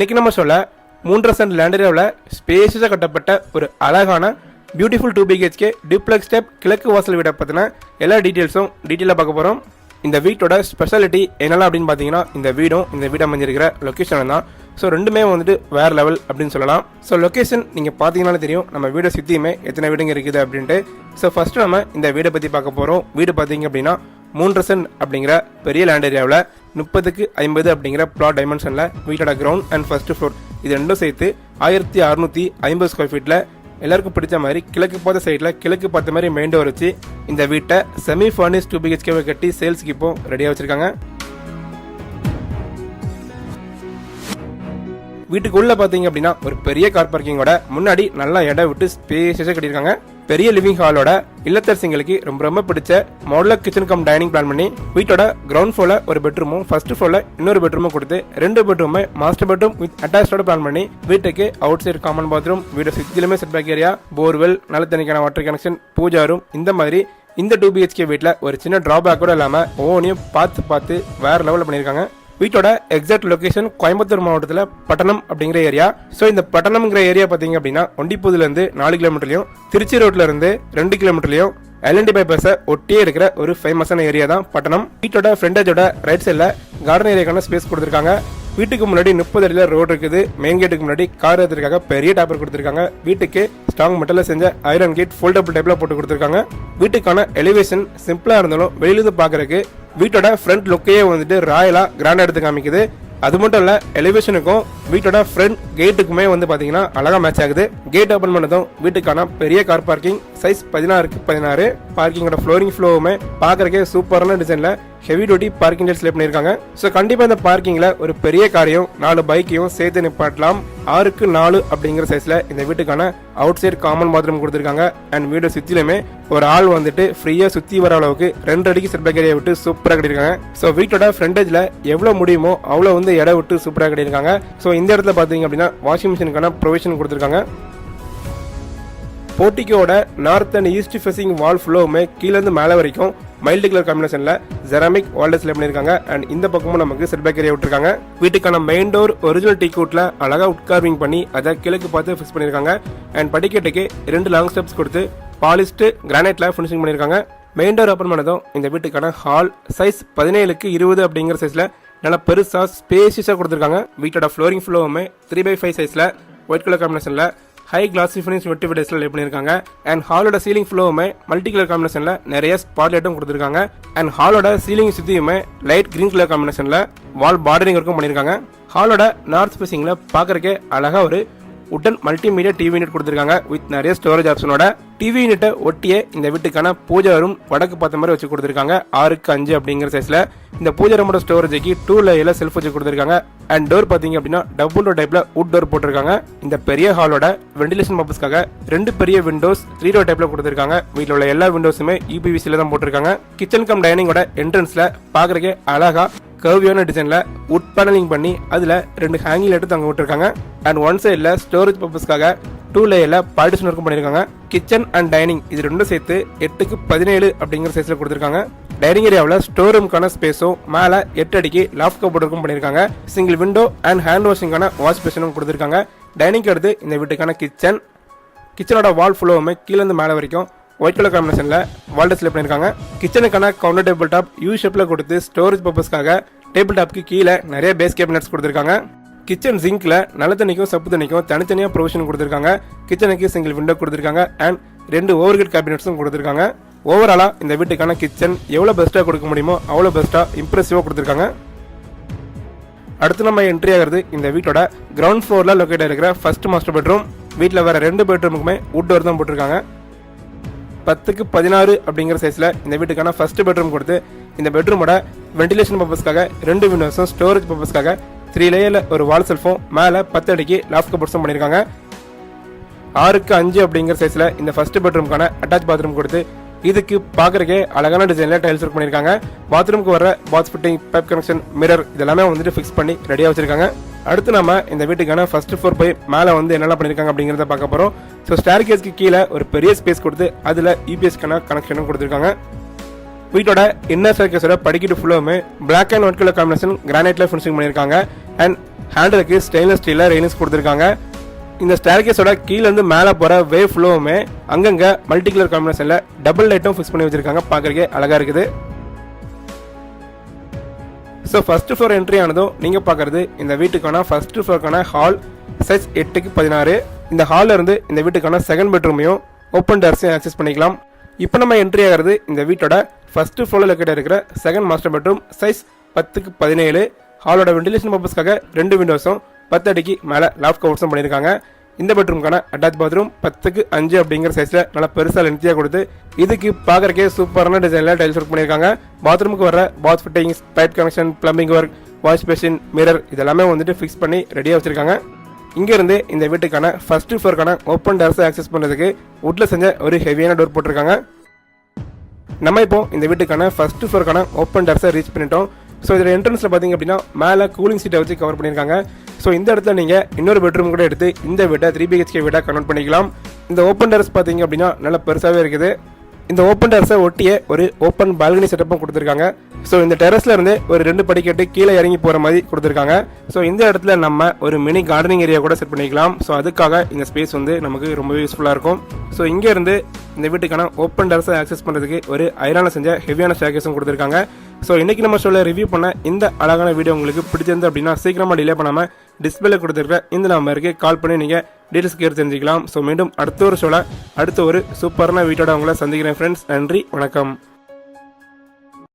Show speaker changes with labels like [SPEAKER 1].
[SPEAKER 1] இன்னைக்கு நம்ம சொல்ல 3.5 சென்ட் லேண்ட் ஏரியாவில் ஸ்பேஷியஸாக கட்டப்பட்ட ஒரு அழகான பியூட்டிஃபுல் 2 BHK டியூப்ளெக்ஸ் ஸ்டெப் கிழக்கு வாசல் வீடை பற்றின எல்லா டீட்டெயில்ஸும் டீட்டெயிலாக பார்க்க போகிறோம். இந்த வீட்டோட ஸ்பெஷாலிட்டி என்னெல்லாம் அப்படின்னு பார்த்தீங்கன்னா இந்த வீடு அமைஞ்சிருக்கிற லொக்கேஷன் தான். ஸோ ரெண்டுமே வந்துட்டு வேறு லெவல் அப்படின்னு சொல்லலாம். ஸோ லொக்கேஷன் நீங்கள் பார்த்தீங்கன்னாலே தெரியும் நம்ம வீடை சுற்றியுமே எத்தனை வீடுங்க இருக்குது அப்படின்ட்டு. ஸோ ஃபஸ்ட்டு நம்ம இந்த வீடை பற்றி பார்க்க போகிறோம். வீடு பார்த்தீங்க அப்படின்னா 3.5 சென்ட் அப்படிங்கிற பெரிய லேண்ட் ஏரியாவில் 30x50 அப்படிங்கிற பிளாட் டைமென்ஷனில் வீட்டோட கிரவுண்ட் அண்ட் ஃபர்ஸ்ட் ஃப்ளோர் இது ரெண்டும் சேர்த்து 1650 ஸ்கொயர் ஃபீட்டில் எல்லாருக்கும் பிடிச்ச மாதிரி கிழக்கு பார்த்த சைடில் கிழக்கு பார்த்த மாதிரி மெயின் டோர் வச்சு இந்த வீட்டை செமி ஃபர்னிஷ் 2 BHK கட்டி சேல்ஸ்க்கு இப்போ ரெடியாக வச்சிருக்காங்க. வீட்டுக்குள்ள பார்த்தீங்க அப்படின்னா ஒரு பெரிய கார் பார்க்கிங்கோட முன்னாடி நல்லா இடம் விட்டு ஸ்பேஷியஸாக கட்டியிருக்காங்க. பெரிய லிவிங் ஹாலோட இல்லத்தரசிங்களுக்கு ரொம்ப ரொம்ப பிடிச்ச modular kitchen come dining plan பண்ணி வீட்டோட கிரவுண்ட் ஃப்ளோர்ல ஒரு பெட்ரூமும் ஃபர்ஸ்ட் ஃப்ளோர்ல இன்னொரு பெட்ரூமும் கொடுத்து 2 பெட்ரூமே மாஸ்டர் பெட்ரூம் வித் அட்டாச்சோட பிளான் பண்ணி வீட்டுக்கு அவுட் சைடு காமன் பாத்ரூம் வீடு சுற்றிலுமே செட் பேக் ஏரியா போர்வெல் நல்ல தண்ணிக்கான வாட்டர் கனெக்ஷன் பூஜா ரூம் இந்த மாதிரி இந்த 2 BHK வீட்டில் ஒரு சின்ன டிராபேக் கூட இல்லாமல் ஒவ்வொன்றையும் பார்த்து வேற லெவலில் பண்ணியிருக்காங்க. வீட்டோட எக்ஸாக்ட் லொகேஷன் கோயம்புத்தூர் மாவட்டத்தில் பட்டணம் அப்படிங்கிற ஏரியா. ஸோ இந்த பட்டணம்ங்கிற ஏரியா பார்த்தீங்க அப்படின்னா ஒண்டிப்பூதுலேருந்து 4 கிலோமீட்டர்லையும் திருச்சி ரோட்ல இருந்து 2 கிலோமீட்டர்லையும் LNT பைபாஸை ஒட்டியே இருக்கிற ஒரு ஃபேமஸான ஏரியா தான் பட்டணம். வீட்டோட ஃப்ரண்டேஜோட ரைட் சைடில் கார்டன் ஏரியாக்கான ஸ்பேஸ் கொடுத்துருக்காங்க. வீட்டுக்கு முன்னாடி 30 அடியில் ரோடு இருக்குது. மெயின் கேட்டுக்கு முன்னாடி கார் ஏற்றுறதுக்காக பெரிய டாப்பர் கொடுத்துருக்காங்க. வீட்டுக்கு ஸ்ட்ராங் மெட்டலில் செஞ்ச ஐரன் கேட் ஃபோல்டபிள் டைப்ல போட்டு கொடுத்துருக்காங்க. வீட்டுக்கான எலிவேஷன் சிம்பிளா இருந்தாலும் வெளியிலிருந்து பார்க்கறதுக்கு வீட்டோட ஃப்ரண்ட் லுக்கையே வந்துட்டு ராயலா கிராண்டா எடுத்து காமிக்குது. அது மட்டும் இல்ல எலிவேஷனுக்கும் வீட்டோட ஃப்ரண்ட் கேட்டுக்குமே வந்து பாத்தீங்கன்னா அழகா மேட்ச் ஆகுது. கேட் ஓபன் பண்ணதும் வீட்டுக்கான பெரிய கார் பார்க்கிங் சைஸ் 16x16 பார்க்கிங்கோட ஃப்ளோரிங் ஃப்ளோவுமே பாக்குறதுக்கே சூப்பரான டிசைன்ல heavy duty parking tiles lay பண்ணிருக்காங்க. ஸோ கண்டிப்பா இந்த பார்க்கிங்ல ஒரு பெரிய காரையும் 4 பைக்கையும் சேர்த்து நிப்பாட்டலாம். 6x4 அப்படிங்கிற சைஸ்ல இந்த வீட்டுக்கான அவுட் சைடு காமன் பாத்ரூம் கொடுத்துருக்காங்க. அண்ட் வீடு சுத்திலுமே ஒரு ஆள் வந்துட்டு ஃப்ரீயா சுத்தி வர அளவுக்கு 2 அடிக்கு செட் பேக் ஏரியா விட்டு சூப்பரா கட்டிருக்காங்க. ஸோ வீட்டோட ஃப்ரண்டேஜ்ல எவ்வளவு முடியுமோ அவ்வளவு வந்து இடம் விட்டு சூப்பரா கட்டிருக்காங்க. ஸோ இந்த இடத்துல பாத்தீங்க அப்படின்னா வாஷிங் மிஷினுக்கான ப்ரொவிஷன் கொடுத்துருக்காங்க. போர்ட்டிகோட நார்த் அண்ட் ஈஸ்ட் ஃபேசிங் வால் ஃப்ளோவுமே கீழேருந்து மேலே வரைக்கும் மைல்டு கலர் காம்பினேஷன்ல ஜெராமிக் வால்டர்ஸ் லே பண்ணிருக்காங்க. அண்ட் இந்த பக்கமும் நமக்கு செட் பேக் ஏரியா விட்டுருக்காங்க. வீட்டுக்கான மெயின் டோர் ஒரிஜினல் டீக்வுட்ல அழகா உட்கார்விங் பண்ணி அதை கிழக்கு பார்த்து ஃபிக்ஸ் பண்ணிருக்காங்க. அண்ட் படிக்கட்டுக்கு 2 லாங் ஸ்டெப்ஸ் கொடுத்து பாலிஸ்ட் கிரானைட்ல ஃபினிஷிங் பண்ணிருக்காங்க. மெயின் டோர் ஓபன் பண்ணதும் இந்த வீட்டுக்கான ஹால் சைஸ் 17x20 அப்படிங்கிற சைஸ்ல நல்லா பெருசா ஸ்பேசியஸா கொடுத்துருக்காங்க. வீட்டோட ஃப்ளோரிங் ஃப்ளோவுமே 3x5 சைஸ்ல ஒயிட் கலர் காம்பினேஷன்ல ஹை கிளாசி ஃபினிஷ் வெட்டிஃபை டைல்ஸ்ல லே பண்ணிருக்காங்க. அண்ட் ஹாலோட சீலிங் ஃப்ளோவுமே மல்டி கலர் காம்பினேஷன்ல நிறைய ஸ்பாட் லைட்டும் கொடுத்துருக்காங்க. அண்ட் ஹாலோட சீலிங் சுத்தியுமே லைட் கிரீன் கலர் காம்பினேஷன்ல வால் பார்டரிங் ஒர்க்கும் பண்ணிருக்காங்க. ஹாலோட நார்த் ஃபேசிங்ல பாக்குறதுக்கே அழகா ஒரு உட்டன் மல்டிமீடியா டிவி யூனிட் கொடுத்துருக்காங்க வித் நிறைய ஸ்டோரேஜ் ஆப்ஷனோட. டிவி யூனிட்டை ஒட்டியே இந்த வீட்டுக்கான பூஜா ரூம் வடக்கு பார்த்த மாதிரி வச்சு கொடுத்துருக்காங்க. 6x5 அப்படிங்கிற சைஸ்ல இந்த பூஜா ரூமோட ஸ்டோரேஜுக்கு 2 லேயர்ல செல்ஃப் வச்சு கொடுத்துருக்காங்க. அண்ட் டோர் பாத்தீங்க அப்படின்னா டபுள் டோர் டைப்ல வுட் டோர் போட்டிருக்காங்க. இந்த பெரிய ஹாலோட வென்டிலேஷன் பர்பஸ்க்காக 2 பெரிய விண்டோஸ் 3 டோர் டைப்ல கொடுத்துருக்காங்க. வீட்டில் உள்ள எல்லா விண்டோஸுமே UPVCல தான் போட்டிருக்காங்க. கிச்சன் கம் டைனிங்கோட என்ட்ரன்ஸ்ல பாக்குறதுக்கே அழகா கர்வியான டிசைன்ல வுட் பேனலிங் பண்ணி அதுல 2 ஹேங்கிங் எடுத்து அங்க விட்டுருக்காங்க. அண்ட் ஒன் சைட்ல ஸ்டோரேஜ் பர்பஸ்க்காக 2 லேயர்ல பார்ட்டிஷன் ஒர்க்கும் பண்ணிருக்காங்க. கிச்சன் அண்ட் டைனிங் இது ரெண்டும் சேர்த்து 8x17 அப்படிங்கிற சைஸ்ல கொடுத்துருக்காங்க. டைனிங் ஏரியாவில் ஸ்டோர் ரூம்க்கான ஸ்பேஸும் மேலே 8 அடிக்கு லாஃப்ட் கபோர்ட் ஒர்க்கும் பண்ணிருக்காங்க. சிங்கிள் விண்டோ அண்ட் ஹேண்ட் வாஷிங்கான வாஷ் பேஷனும் கொடுத்துருக்காங்க. டைனிங்க்கு அடுத்து இந்த வீட்டுக்கான கிச்சனோட வால் ஃபுல்லோவுமே கீழேருந்து மேலே வரைக்கும் ஒயிட் கலர் காம்பினேஷன்ல வால் டிஸ்ப்ளே பண்ணிருக்காங்க. கிச்சனுக்கான கவுண்டர் டேபிள் டாப் யூ ஷேப்ல கொடுத்து ஸ்டோரேஜ் பர்பஸ்க்காக டேபிள் டாப்க்கு கீழே நிறைய பேஸ் கேபினட்ஸ் கொடுத்துருக்காங்க. கிச்சன் சிங்க்ல நல்ல தண்ணிக்கும் சப்பு தண்ணிக்கும் தனித்தனியா ப்ரொவிஷன் கொடுத்துருக்காங்க. கிச்சனுக்கு சிங்கிள் விண்டோ கொடுத்துருக்காங்க. அண்ட் 2 ஓவர்ஹெட் கேபினட்ஸும் கொடுத்துருக்காங்க. ஓவராலா இந்த வீட்டுக்கான கிச்சன் எவ்வளவு பெஸ்டா கொடுக்க முடியுமோ அவ்வளவு பெஸ்டா இம்ப்ரெசிவா கொடுத்துருக்காங்க. அடுத்து நம்ம என்ட்ரி ஆகிறது இந்த வீட்டோட கிரவுண்ட் ஃப்ளோர்ல லொகேட் இருக்கிற ஃபர்ஸ்ட் மாஸ்டர் பெட்ரூம். வீட்டில் வர 2 பெட்ரூமுக்குமே வுட் டோர் தான் போட்டிருக்காங்க. 10x16 அப்படிங்கிற சைஸ்ல இந்த வீட்டுக்கான ஃபர்ஸ்ட் பெட்ரூம் கொடுத்து இந்த பெட்ரூமோட வென்டிலேஷன் பர்பஸ்க்காக 2 விண்டோஸும் ஸ்டோரேஜ் பர்பஸ்க்காக 3 லேயர்ல ஒரு வால் செல்ஃபும் மேல 10 அடிக்கு லாஃப்ட் கபோர்ட்ஸும் பண்ணிருக்காங்க. 6x5 அப்படிங்கிற சைஸ்ல இந்த ஃபர்ஸ்ட் பெட்ரூம்க்கான அட்டாச் பாத்ரூம் கொடுத்து இதுக்கு பாக்குறதுக்கே அழகான டிசைன்ல டைல்ஸ் ஒர்க் பண்ணிருக்காங்க. பாத்ரூமுக்கு வர பாத் ஃபிட்டிங் பைப் கனெக்ஷன் மிரர் இதெல்லாமே வந்துட்டு ஃபிக்ஸ் பண்ணி ரெடியா வச்சிருக்காங்க. அடுத்து நம்ம இந்த வீட்டுக்கான ஃபர்ஸ்ட் ஃப்ளோர் போய் மேலே வந்து என்னெல்லாம் பண்ணிருக்காங்க அப்படிங்கிறத பார்க்க போறோம். ஸோ ஸ்டேர் கேஸ்க்கு கீழே ஒரு பெரிய ஸ்பேஸ் கொடுத்து அதுல UPSக்கான கனெக்ஷனும் கொடுத்துருக்காங்க. வீட்டோட இன்னர் சர்க்கஸோட படிக்கட்டு ஃபுல்லுமே black and white colour combination கிரானைட்ல ஃபினிஷிங் பண்ணியிருக்காங்க. அண்ட் ஹேண்டலுக்கு ஸ்டெயின்லெஸ் ஸ்டீல்ல ரெயிலிங்ஸ் கொடுத்துருக்காங்க. இந்த ஸ்டேர்கேஸோட கீழ இருந்து மேலே போற வே ஃபுல்லுமே அங்கங்க மல்டி கலர் காம்பினேஷன்ல டபுள் லைட்டும் ஃபிக்ஸ் பண்ணி வச்சிருக்காங்க. பார்க்கறதுக்கே அழகா இருக்குது. ஸோ ஃபர்ஸ்ட் ஃப்ளோர் என்ட்ரி ஆனதும் நீங்கள் பார்க்குறது இந்த வீட்டுக்கான ஃபர்ஸ்ட் ஃப்ளோருக்கான ஹால் சைஸ் 8x16. இந்த ஹாலில் இருந்து இந்த வீட்டுக்கான செகண்ட் பெட்ரூமையும் ஓப்பன் டேர்ஸையும் ஆக்சஸ் பண்ணிக்கலாம். இப்போ நம்ம என்ட்ரி ஆகிறது இந்த வீட்டோட ஃபர்ஸ்ட் ஃப்ளோரில் லொக்கேட் இருக்கிற second master bedroom size 10x17. ஹாலோட வெண்டிலேஷன் பர்பஸ்க்காக 2 விண்டோஸும் 10 அடிக்கு மேலே லாஃப்ட் கவர்ஸும் பண்ணியிருக்காங்க. இந்த பெட்ரூம்க்கான அட்டாச் பாத்ரூம் 10x5 அப்படிங்கிற சைஸில் நல்லா பெருசாக லென்த்தியாக கொடுத்து இதுக்கு பார்க்குறக்கே சூப்பரான டிசைனில் டைல்ஸ் ஒர்க் பண்ணியிருக்காங்க. பாத்ரூமுக்கு வர பாத் fittings, pipe connection, plumbing work, wash basin, mirror இதெல்லாமே வந்துட்டு ஃபிக்ஸ் பண்ணி ரெடியாக வச்சிருக்காங்க. இங்கேருந்து இந்த வீட்டுக்கான ஃபர்ஸ்ட் ஃப்ளோருக்கான ஓப்பன் டேர்ஸை ஆக்சஸ் பண்ணுறதுக்கு வுட்டில் செஞ்ச ஒரு ஹெவியான டோர் போட்டிருக்காங்க. நம்ம இப்போ இந்த வீட்டுக்கான ஃபர்ஸ்ட் ஃப்ளோருக்கான ஓப்பன் டேர்ஸை ரீச் பண்ணிட்டோம். ஸோ இதில் என்ட்ரன்ஸில் பார்த்தீங்க அப்படின்னா மேலே கூலிங் சீட்டை வச்சு கவர் பண்ணியிருக்காங்க. ஸோ இந்த இடத்துல நீங்கள் இன்னொரு பெட்ரூம் கூட எடுத்து இந்த வீட்டை 3BHK வீடாக கன்வெர்ட் பண்ணிக்கலாம். இந்த ஓப்பன் டேர்ஸ் பார்த்தீங்க அப்படின்னா நல்லா பெருசாகவே இருக்குது. இந்த ஓப்பன் டெரஸை ஒட்டியே ஒரு ஓப்பன் பால்கனி செட்டப்பும் கொடுத்துருக்காங்க. ஸோ இந்த டெரஸ்ல இருந்து ஒரு 2 படிக்கட்டு கீழே இறங்கி போகிற மாதிரி கொடுத்துருக்காங்க. ஸோ இந்த இடத்துல நம்ம ஒரு மினி கார்டனிங் ஏரியா கூட செட் பண்ணிக்கலாம். ஸோ அதுக்காக இந்த ஸ்பேஸ் வந்து நமக்கு ரொம்பவே யூஸ்ஃபுல்லாக இருக்கும். ஸோ இங்கேருந்து இந்த வீட்டுக்கான ஓப்பன் டெரஸை ஆக்சஸ் பண்ணுறதுக்கு ஒரு ஐரான செஞ்ச ஹெவியான ஸ்டேர்கேஸும் கொடுத்துருக்காங்க. ஸோ இன்றைக்கி நம்ம ஷோவில் ரிவ்யூ பண்ண இந்த அழகான வீடியோ உங்களுக்கு பிடிச்சிருந்து அப்படின்னா சீக்கிரமாக டிலே பண்ணாமல் டிஸ்பிளே கொடுத்துருக்க இந்த நம்பருக்கு கால் பண்ணி நீங்கள் டீட்டெயில்ஸ் கேட்டு தெரிஞ்சுக்கலாம். ஸோ மீண்டும் அடுத்த ஒரு ஷோவில் அடுத்த ஒரு சூப்பரான வீட்டோட உங்களை சந்திக்கிறேன் ஃப்ரெண்ட்ஸ். நன்றி, வணக்கம்.